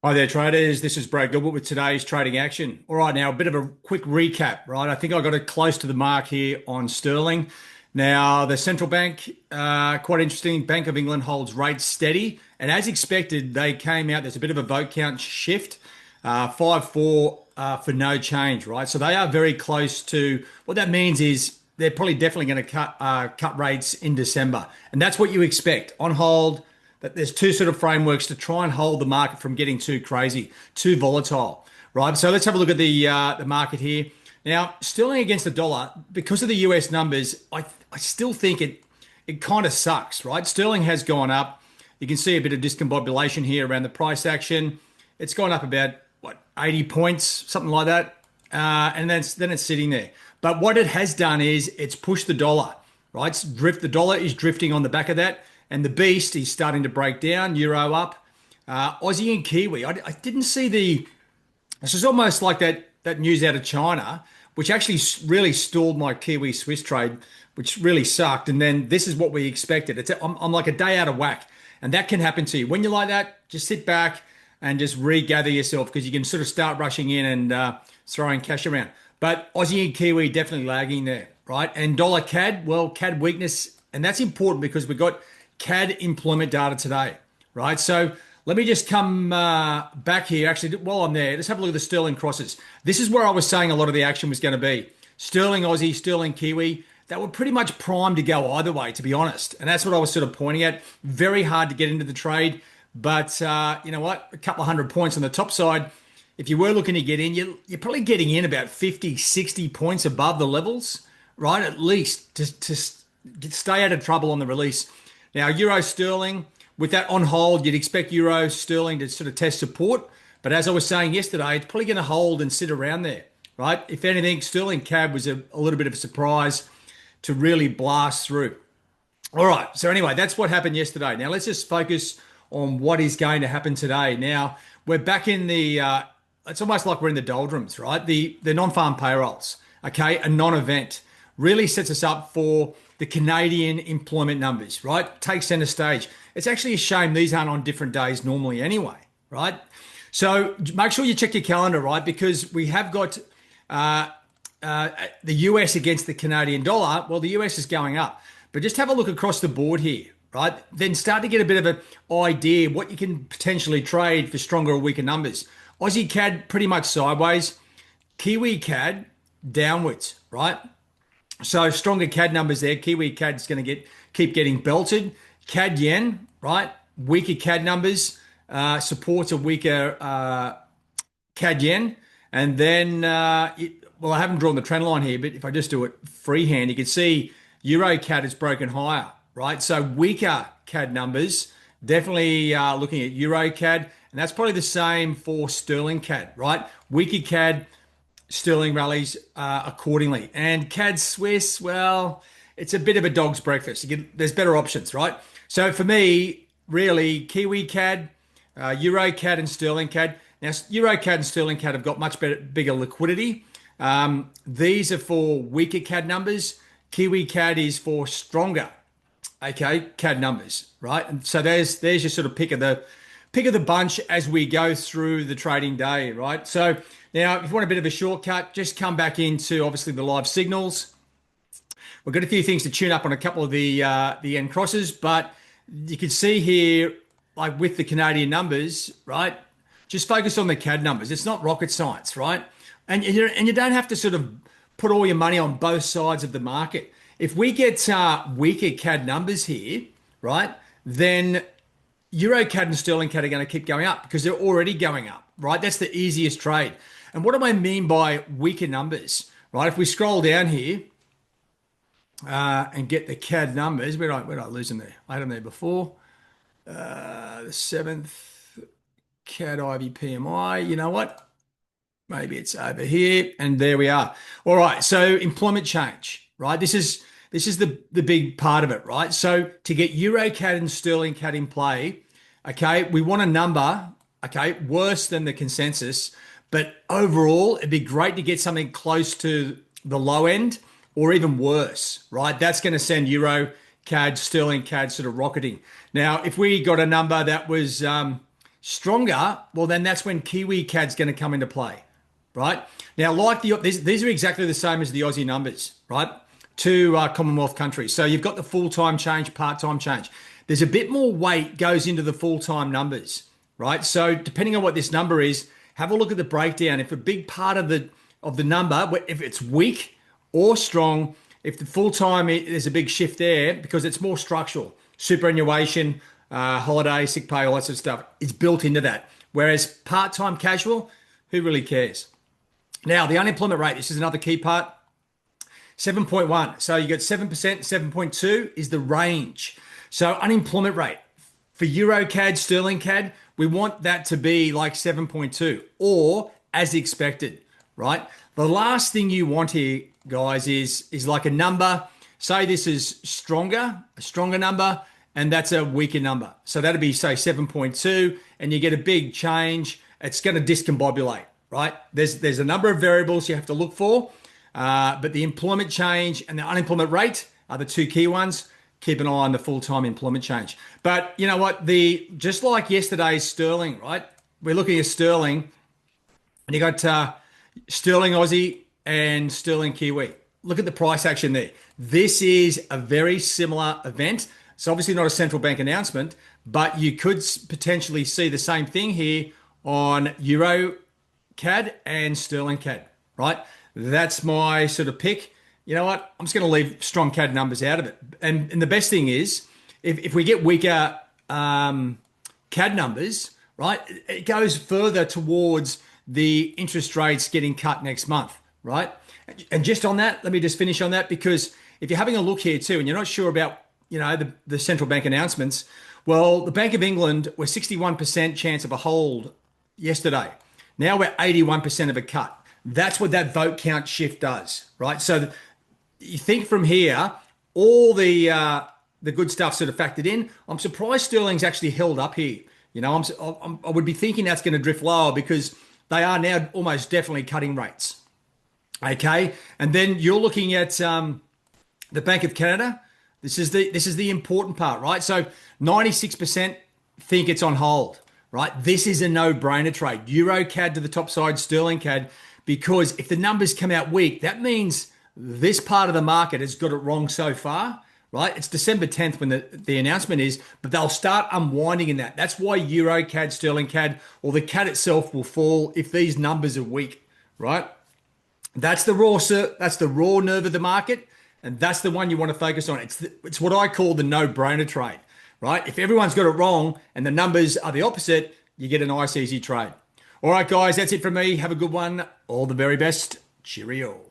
Hi there, traders. This is Brad Gilbert with today's trading action. All right, now a bit of a quick recap, right? I think I got it close to the mark here on sterling. Now, the central bank, quite interesting. Bank of England holds rates steady, and as expected, they came out. There's a bit of a vote count shift, 5-4 for no change, right? So they are very close to what that means is they're probably definitely going to cut rates in December, and that's what you expect on hold that there's two sort of frameworks to try and hold the market from getting too crazy, too volatile, right? So let's have a look at the market here. Now, sterling against the dollar, because of the US numbers, I still think it kind of sucks, right? Sterling has gone up. You can see a bit of discombobulation here around the price action. It's gone up about what 80 points, something like that, and then it's sitting there. But what it has done is it's pushed the dollar, right? The dollar is drifting on the back of that, and the beast is starting to break down. Euro up, Aussie and Kiwi. I didn't see the. This is almost like that news out of China, which actually really stalled my Kiwi Swiss trade, which really sucked. And then this is what we expected. I'm like a day out of whack, and that can happen to you when you're like that. Just sit back and just regather yourself because you can sort of start rushing in and throwing cash around. But Aussie and Kiwi definitely lagging there, right? And dollar CAD, well, CAD weakness, and that's important because we've got CAD employment data today, right? So let me just come back here. Actually, while I'm there, let's have a look at the sterling crosses. This is where I was saying a lot of the action was going to be. Sterling Aussie, sterling Kiwi. That were pretty much primed to go either way, to be honest. And that's what I was sort of pointing at. Very hard to get into the trade. But you know what? A couple of 100 points on the top side. If you were looking to get in, you're probably getting in about 50, 60 points above the levels, right? At least to stay out of trouble on the release. Now, euro sterling, with that on hold, you'd expect euro sterling to sort of test support. But as I was saying yesterday, it's probably going to hold and sit around there, right? If anything, sterling CAD was a little bit of a surprise to really blast through. All right. So anyway, that's what happened yesterday. Now let's just focus on what is going to happen today. Now we're back in the. It's almost like we're in the doldrums, right? The non-farm payrolls, okay, a non-event, really sets us up for the Canadian employment numbers, right? Take center stage. It's actually a shame these aren't on different days normally anyway, right? So make sure you check your calendar, right? Because we have got uh, the US against the Canadian dollar. Well, the US is going up, but just have a look across the board here, right? Then start to get a bit of an idea what you can potentially trade for stronger or weaker numbers. Aussie CAD pretty much sideways, Kiwi CAD downwards, right? So stronger CAD numbers there. Kiwi CAD is going to keep getting belted. CAD yen, right? Weaker CAD numbers supports a weaker CAD yen, and then well, I haven't drawn the trend line here, but if I just do it freehand, you can see Euro CAD has broken higher, right? So weaker CAD numbers, definitely looking at Euro CAD, and that's probably the same for Sterling CAD, right? Weaker CAD, Sterling rallies accordingly. And CAD Swiss, well, it's a bit of a dog's breakfast. There's better options, right? So for me, really, Kiwi CAD, Euro CAD, and Sterling CAD. Now, Euro CAD and Sterling CAD have got much bigger liquidity. These are for weaker CAD numbers. Kiwi CAD is for stronger, okay, CAD numbers, right? And so there's your sort of pick of the bunch as we go through the trading day, right? So now, if you want a bit of a shortcut, just come back into obviously the live signals. We've got a few things to tune up on a couple of the end crosses, but you can see here, like with the Canadian numbers, right? Just focus on the CAD numbers. It's not rocket science, right? And you don't have to sort of put all your money on both sides of the market. If we get weaker CAD numbers here, right, then EURCAD and Sterling CAD are going to keep going up because they're already going up, right? That's the easiest trade. And what do I mean by weaker numbers, right? If we scroll down here and get the CAD numbers, where did I lose them there? I had them there before. The seventh CAD IV PMI. You know what? Maybe it's over here, and there we are. All right. So employment change, right? This is the big part of it, right? So to get EuroCAD and Sterling CAD in play, okay, we want a number, okay, worse than the consensus, but overall, it'd be great to get something close to the low end or even worse, right? That's going to send EuroCAD, Sterling CAD sort of rocketing. Now, if we got a number that was Stronger, well, then that's when Kiwi CAD's going to come into play, right? Now, like these are exactly the same as the Aussie numbers, right? Two Commonwealth countries. So you've got the full-time change, part-time change. There's a bit more weight goes into the full-time numbers, right? So depending on what this number is, have a look at the breakdown. If a big part of the number, if it's weak or strong, if the full-time there's a big shift there because it's more structural, superannuation, holiday, sick pay, all that sort of stuff, it's built into that. Whereas part-time casual, who really cares? Now, the unemployment rate, this is another key part, 7.1. So you got 7%, 7.2 is the range. So unemployment rate for EURCAD, sterling CAD, we want that to be like 7.2 or as expected, right? The last thing you want here, guys, is like a number. Say this is stronger, a stronger number, and that's a weaker number. So that'd be, say, 7.2, and you get a big change. It's going to discombobulate, right? There's a number of variables you have to look for, but the employment change and the unemployment rate are the two key ones. Keep an eye on the full-time employment change. But you know what? Just like yesterday's sterling, right? We're looking at sterling, and you got sterling Aussie and sterling Kiwi. Look at the price action there. This is a very similar event. It's obviously not a central bank announcement, but you could potentially see the same thing here on Euro CAD and sterling CAD, right? That's my sort of pick. You know what? I'm just going to leave strong CAD numbers out of it. And the best thing is, if we get weaker CAD numbers, right, it goes further towards the interest rates getting cut next month, right? And just on that, let me just finish on that, because if you're having a look here too, and you're not sure about, you know, the central bank announcements, well, the Bank of England were 61% chance of a hold yesterday. Now we're 81% of a cut. That's what that vote count shift does, right? So you think from here, all the good stuff sort of factored in. I'm surprised sterling's actually held up here. You know, I would be thinking that's going to drift lower because they are now almost definitely cutting rates. Okay, and then you're looking at the Bank of Canada. This is the important part, right? So 96% think it's on hold, right? This is a no-brainer trade. EURCAD to the top side, sterling CAD, because if the numbers come out weak, that means this part of the market has got it wrong so far, right? It's December 10th when the announcement is, but they'll start unwinding in that. That's why EURCAD, sterling CAD, or the CAD itself will fall if these numbers are weak, right? That's the raw nerve of the market, and that's the one you want to focus on. It's what I call the no-brainer trade, right? If everyone's got it wrong and the numbers are the opposite, you get a nice, easy trade. All right, guys, that's it from me. Have a good one. All the very best. Cheerio.